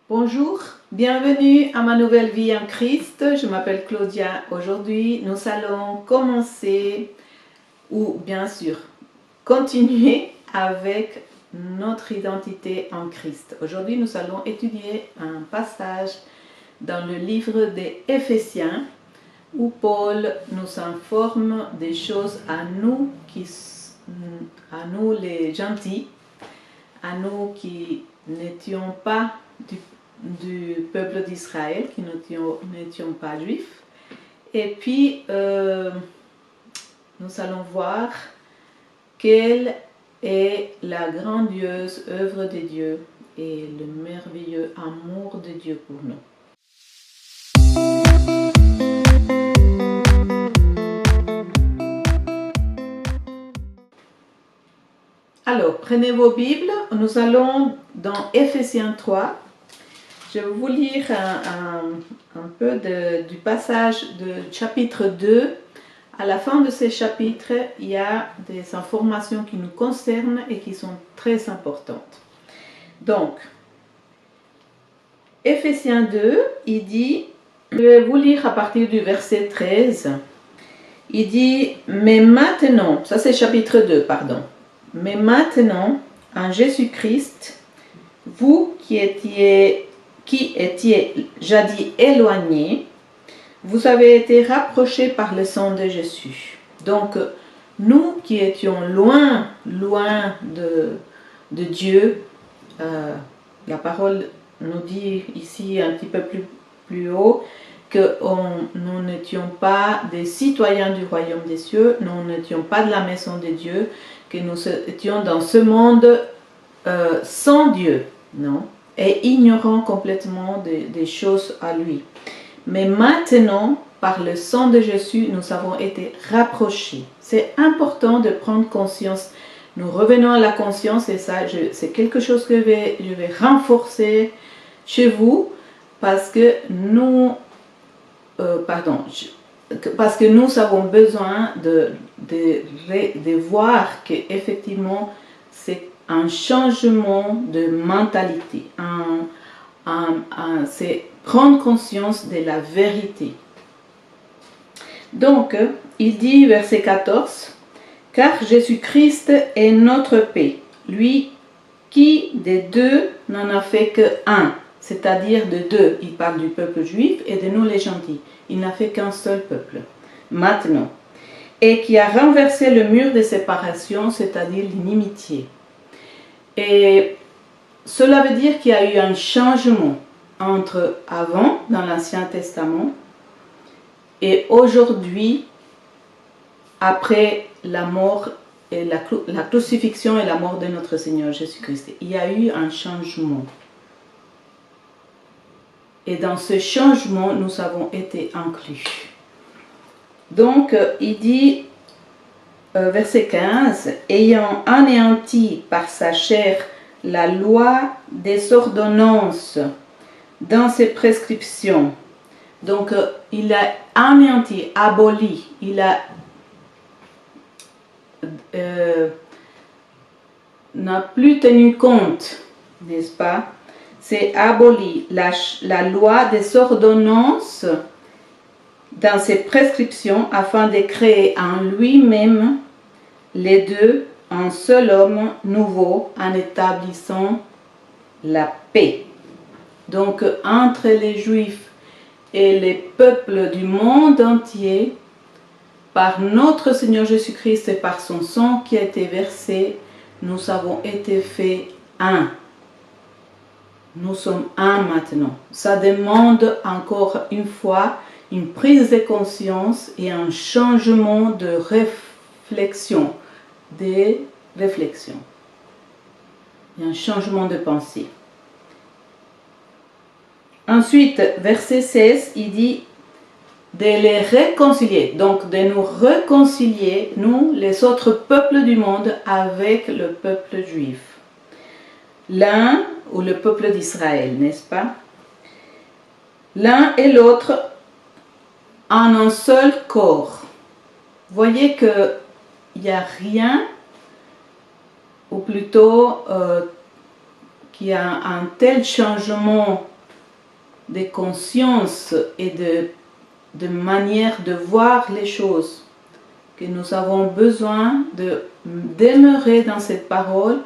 Bonjour, bienvenue à ma nouvelle vie en Christ. Je m'appelle Claudia. Aujourd'hui, nous allons commencer, ou bien sûr, continuer avec notre identité en Christ. Aujourd'hui, nous allons étudier un passage dans le livre des Éphésiens où Paul nous informe des choses à nous les gentils, à nous qui n'étions pas du peuple d'Israël, qui n'étions pas juifs. Et puis, nous allons voir quelle est la grandieuse œuvre de Dieu et le merveilleux amour de Dieu pour nous. Alors, prenez vos Bibles, nous allons dans Éphésiens 3. Je vais vous lire un peu du passage de chapitre 2. À la fin de ces chapitres, il y a des informations qui nous concernent et qui sont très importantes. Donc, Éphésiens 2, il dit, je vais vous lire à partir du verset 13. Il dit, mais maintenant, ça c'est chapitre 2, pardon. Mais maintenant, en Jésus-Christ, vous qui étiez jadis éloignés, vous avez été rapprochés par le sang de Jésus. Donc, nous qui étions loin de Dieu, la parole nous dit ici un petit peu plus haut que nous n'étions pas des citoyens du royaume des cieux, nous n'étions pas de la maison de Dieu, que nous étions dans ce monde sans Dieu, non? Et ignorant complètement des choses à lui. Mais maintenant, par le sang de Jésus, nous avons été rapprochés. C'est important de prendre conscience. Nous revenons à la conscience et ça, c'est quelque chose que je vais renforcer chez vous parce que parce que nous avons besoin de voir qu'effectivement, c'est un changement de mentalité, c'est prendre conscience de la vérité. Donc, il dit, verset 14, « Car Jésus-Christ est notre paix, lui qui des deux n'en a fait que un, c'est-à-dire de deux. » Il parle du peuple juif et de nous les gentils. Il n'a fait qu'un seul peuple. Maintenant, et qui a renversé le mur de séparation, c'est-à-dire l'inimitié. Et cela veut dire qu'il y a eu un changement entre avant, dans l'Ancien Testament, et aujourd'hui, après la mort et la crucifixion et la mort de notre Seigneur Jésus-Christ. Il y a eu un changement. Et dans ce changement, nous avons été inclus. Donc, il dit, verset 15, « Ayant anéanti par sa chair la loi des ordonnances dans ses prescriptions. » Donc, il a anéanti, aboli, il a n'a plus tenu compte, n'est-ce pas? C'est aboli la loi des ordonnances dans ses prescriptions afin de créer en lui-même les deux, un seul homme nouveau en établissant la paix. Donc entre les Juifs et les peuples du monde entier, par notre Seigneur Jésus-Christ et par son sang qui a été versé, nous avons été faits un. Nous sommes un maintenant. Ça demande encore une fois une prise de conscience et un changement de réflexion. Il y a un changement de pensée. Ensuite, verset 16, il dit de les réconcilier, donc de nous réconcilier, nous, les autres peuples du monde, avec le peuple juif. L'un, ou le peuple d'Israël, n'est-ce pas? L'un et l'autre en un seul corps. Voyez qu'il n'y a rien, ou plutôt qu'il y a un tel changement de conscience et de manière de voir les choses, que nous avons besoin de demeurer dans cette parole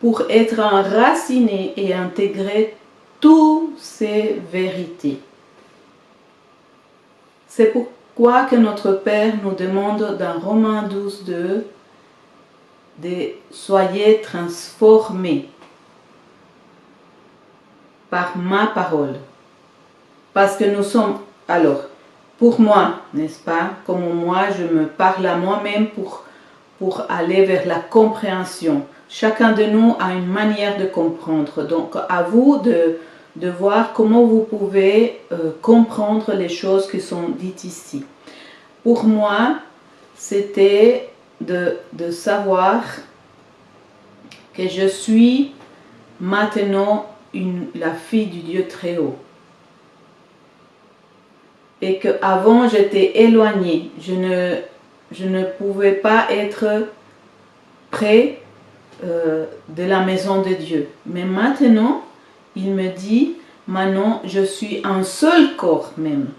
pour être enracinés et intégrer toutes ces vérités. C'est pourquoi que notre Père nous demande dans Romains 12:2 de soyez transformés par ma parole. Parce que nous sommes, alors, pour moi, n'est-ce pas, comme moi je me parle à moi-même pour aller vers la compréhension. Chacun de nous a une manière de comprendre. Donc à vous de voir comment vous pouvez comprendre les choses qui sont dites ici. Pour moi, c'était de savoir que je suis maintenant la fille du Dieu très haut. Et qu'avant j'étais éloignée, je ne pouvais pas être près de la maison de Dieu. Mais maintenant, il me dit, maintenant je suis un seul corps même.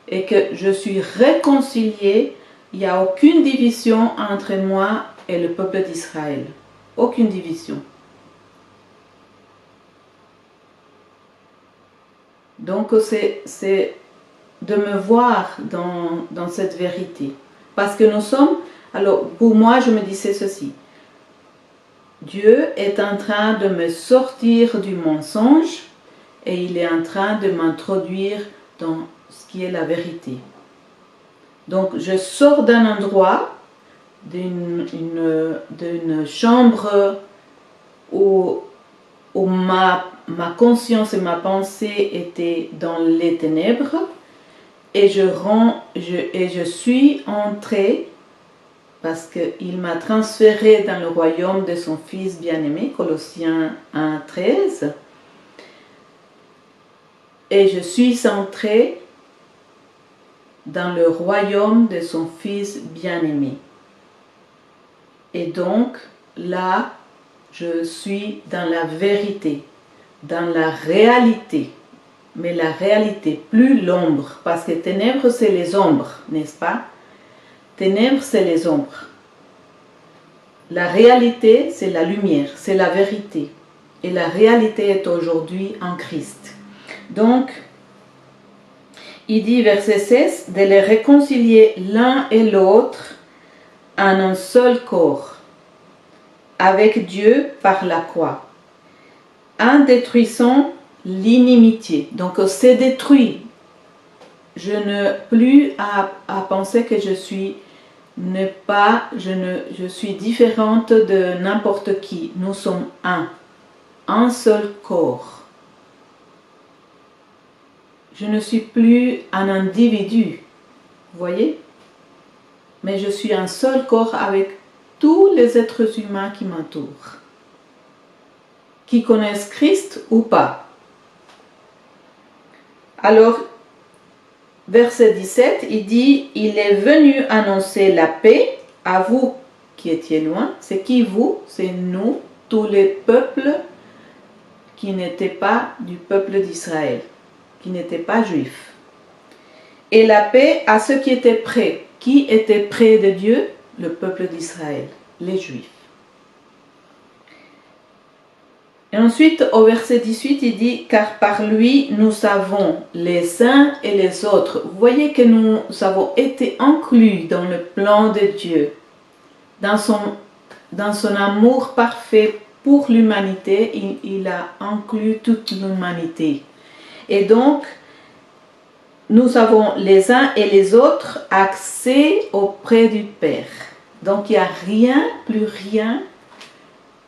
Et que je suis réconciliée, il n'y a aucune division entre moi et le peuple d'Israël. Aucune division. Donc c'est de me voir dans cette vérité. Parce que nous sommes, alors pour moi je me disais ceci, Dieu est en train de me sortir du mensonge et il est en train de m'introduire dans ce qui est la vérité. Donc je sors d'un endroit, d'une chambre où ma conscience et ma pensée étaient dans les ténèbres, et je suis entrée parce qu'il m'a transféré dans le royaume de son Fils bien-aimé, Colossiens 1:13, et je suis entrée dans le royaume de son Fils bien-aimé. Et donc là, je suis dans la vérité, dans la réalité. Mais la réalité, plus l'ombre, parce que ténèbres, c'est les ombres, n'est-ce pas? Ténèbres, c'est les ombres. La réalité, c'est la lumière, c'est la vérité. Et la réalité est aujourd'hui en Christ. Donc, il dit, verset 16, de les réconcilier l'un et l'autre en un seul corps, avec Dieu par la croix, en détruisant l'inimitié. Donc c'est détruit. Je ne plus à penser que je suis je suis différente de n'importe qui. Nous sommes un seul corps. Je ne suis plus un individu, vous voyez? Mais je suis un seul corps avec tous les êtres humains qui m'entourent, qui connaissent Christ ou pas. Alors, verset 17, il dit, il est venu annoncer la paix à vous qui étiez loin. C'est qui vous? C'est nous, tous les peuples qui n'étaient pas du peuple d'Israël, qui n'étaient pas juifs. Et la paix à ceux qui étaient près. Qui était près de Dieu? Le peuple d'Israël, les juifs. Et ensuite, au verset 18, il dit, car par lui, nous savons les uns et les autres. Vous voyez que nous avons été inclus dans le plan de Dieu, dans son amour parfait pour l'humanité, il a inclus toute l'humanité. Et donc, nous avons les uns et les autres accès auprès du Père. Donc, il n'y a rien, plus rien,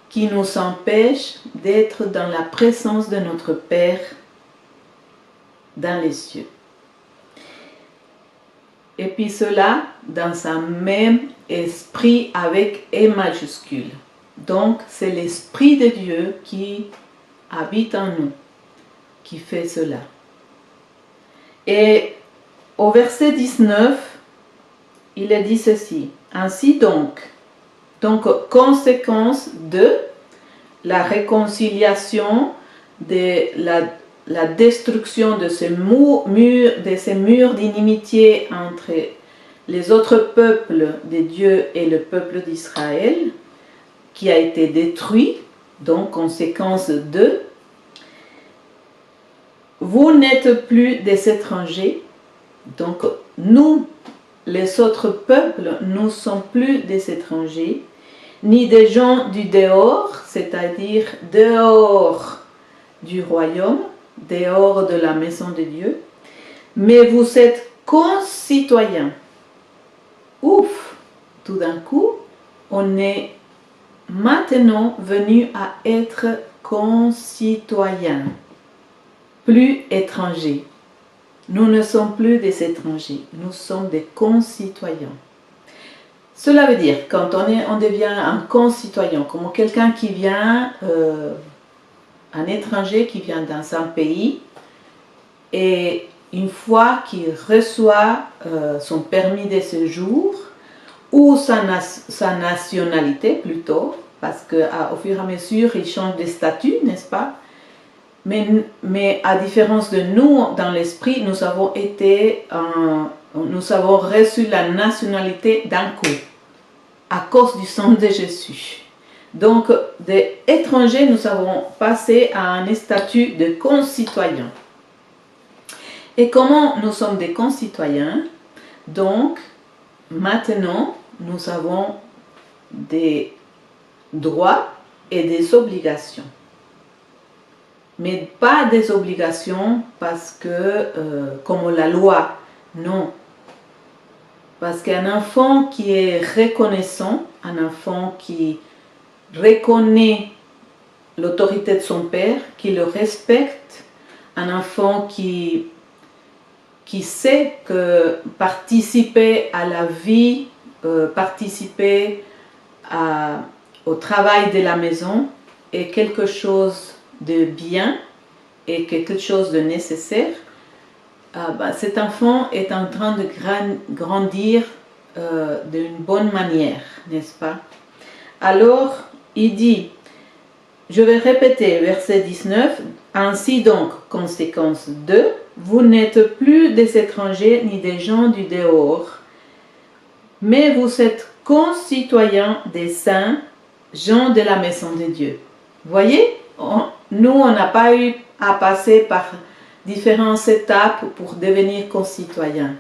qui nous empêche d'être dans la présence de notre Père dans les cieux. Et puis cela dans un même esprit avec E majuscule. Donc c'est l'Esprit de Dieu qui habite en nous, qui fait cela. Et au verset 19, il est dit ceci. Ainsi donc, conséquence de la réconciliation de la destruction de ces murs d'inimitié entre les autres peuples de Dieu et le peuple d'Israël, qui a été détruit, donc conséquence de, vous n'êtes plus des étrangers, donc nous, les autres peuples, nous ne sommes plus des étrangers, ni des gens du dehors, c'est-à-dire dehors du royaume, dehors de la maison de Dieu, mais vous êtes concitoyens. Ouf, tout d'un coup, on est maintenant venu à être concitoyens, plus étrangers. Nous ne sommes plus des étrangers, nous sommes des concitoyens. Cela veut dire, quand on devient un concitoyen, comme quelqu'un qui vient, un étranger qui vient dans un pays, et une fois qu'il reçoit son permis de séjour, ou sa nationalité plutôt, parce qu'au fur et à mesure, il change de statut, n'est-ce pas? Mais à différence de nous, dans l'esprit, nous avons reçu la nationalité d'un coup, à cause du sang de Jésus. Donc, des étrangers, nous avons passé à un statut de concitoyens. Et comment nous sommes des concitoyens? Donc, maintenant, nous avons des droits et des obligations. Mais pas des obligations parce que, comme la loi, non. Parce qu'un enfant qui est reconnaissant, un enfant qui reconnaît l'autorité de son père, qui le respecte, un enfant qui sait que participer à la vie, participer au travail de la maison est quelque chose de bien et quelque chose de nécessaire, cet enfant est en train de grandir d'une bonne manière, n'est-ce pas? Alors, il dit, je vais répéter verset 19, ainsi donc, conséquence 2, vous n'êtes plus des étrangers ni des gens du dehors, mais vous êtes concitoyens des saints, gens de la maison de Dieu. Voyez, nous, on n'a pas eu à passer par différentes étapes pour devenir concitoyens.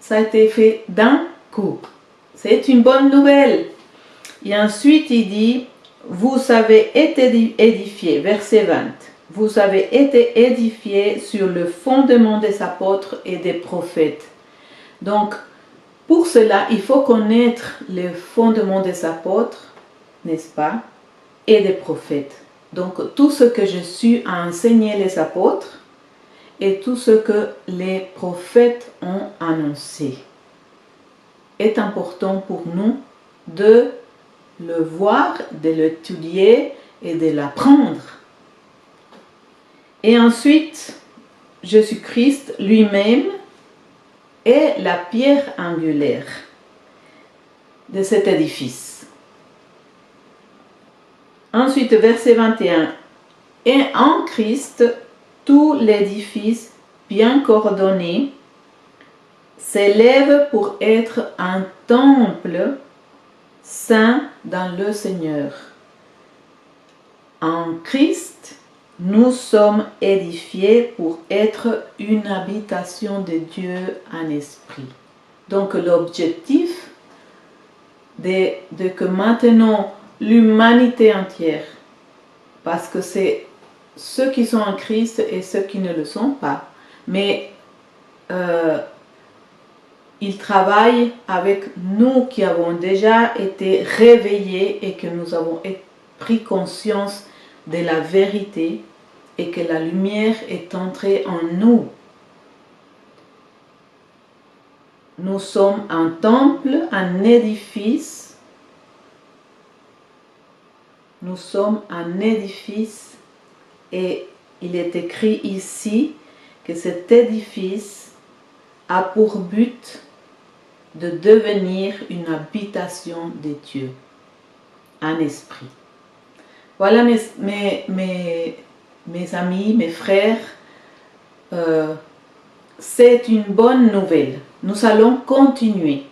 Ça a été fait d'un coup. C'est une bonne nouvelle. Et ensuite, il dit, vous avez été édifiés, verset 20, vous avez été édifiés sur le fondement des apôtres et des prophètes. Donc, pour cela, il faut connaître le fondement des apôtres, n'est-ce pas, et des prophètes. Donc, tout ce que je suis à enseigner les apôtres et tout ce que les prophètes ont annoncé est important pour nous de le voir, de l'étudier et de l'apprendre. Et ensuite, Jésus-Christ lui-même est la pierre angulaire de cet édifice. Ensuite, verset 21. Et en Christ, tout l'édifice bien coordonné s'élève pour être un temple saint dans le Seigneur. En Christ, nous sommes édifiés pour être une habitation de Dieu en esprit. Donc l'objectif de que maintenant l'humanité entière, parce que c'est ceux qui sont en Christ et ceux qui ne le sont pas, mais il travaille avec nous qui avons déjà été réveillés et que nous avons pris conscience de la vérité et que la lumière est entrée en nous. Nous sommes un temple, un édifice. Nous sommes un édifice et il est écrit ici que cet édifice a pour but de devenir une habitation de Dieu, un esprit. Voilà mes mes amis, mes frères, c'est une bonne nouvelle. Nous allons continuer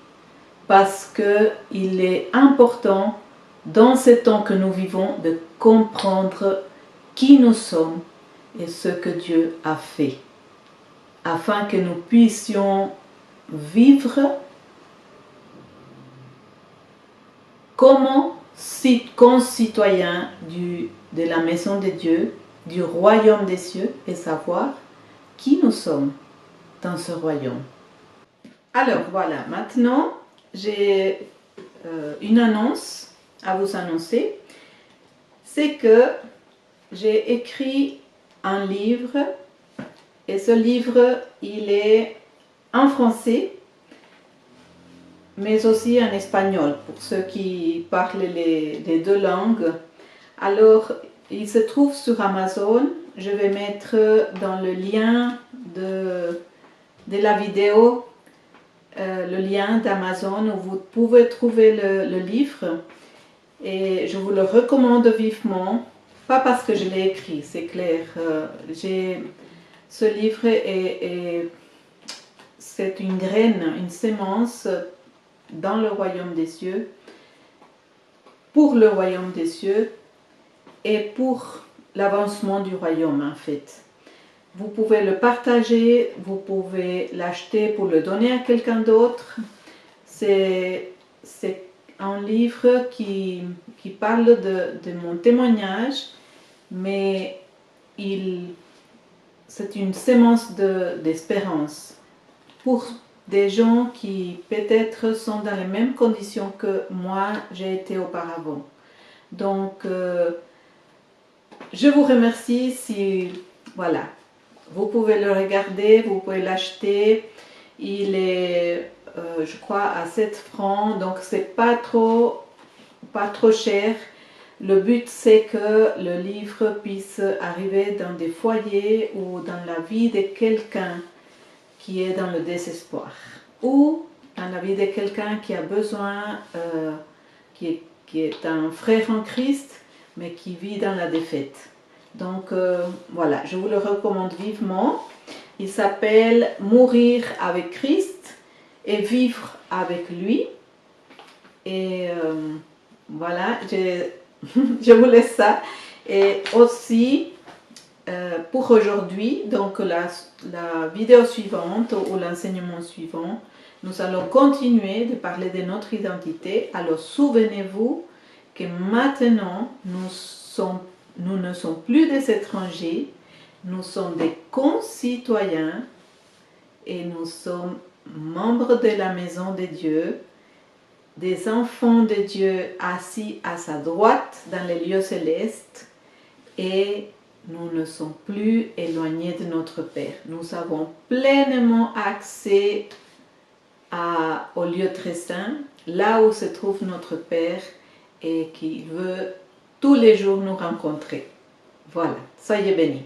parce qu'il est important dans ce temps que nous vivons de comprendre qui nous sommes et ce que Dieu a fait, afin que nous puissions vivre comme concitoyens de la maison de Dieu, du royaume des cieux, et savoir qui nous sommes dans ce royaume. Alors voilà, maintenant j'ai une annonce à vous annoncer. C'est que j'ai écrit un livre, et ce livre il est en français mais aussi en espagnol pour ceux qui parlent les deux langues. Alors il se trouve sur Amazon. Je vais mettre dans le lien de la vidéo le lien d'Amazon où vous pouvez trouver le livre, et je vous le recommande vivement, pas parce que je l'ai écrit, c'est clair. Ce livre c'est une graine, une sémence dans le royaume des cieux, pour le royaume des cieux et pour l'avancement du royaume en fait. Vous pouvez le partager, vous pouvez l'acheter pour le donner à quelqu'un d'autre. C'est un livre qui parle de mon témoignage, mais c'est une sémence d'espérance pour des gens qui peut-être sont dans les mêmes conditions que moi j'ai été auparavant. Donc je vous remercie si voilà, vous pouvez le regarder, vous pouvez l'acheter. Il est je crois à 7 francs, donc c'est pas trop cher. Le but c'est que le livre puisse arriver dans des foyers ou dans la vie de quelqu'un qui est dans le désespoir, ou dans la vie de quelqu'un qui a besoin, qui est un frère en Christ, mais qui vit dans la défaite. Donc voilà, je vous le recommande vivement. Il s'appelle Mourir avec Christ et vivre avec lui. Et voilà, je vous laisse ça. Et aussi, pour aujourd'hui, donc la vidéo suivante ou l'enseignement suivant, nous allons continuer de parler de notre identité. Alors souvenez-vous que maintenant nous ne sommes plus des étrangers, nous sommes des concitoyens et nous sommes membres de la maison de Dieu, des enfants de Dieu assis à sa droite dans les lieux célestes, et nous ne sommes plus éloignés de notre Père. Nous avons pleinement accès au lieu très saint, là où se trouve notre Père et qui veut tous les jours nous rencontrer. Voilà, soyez bénis.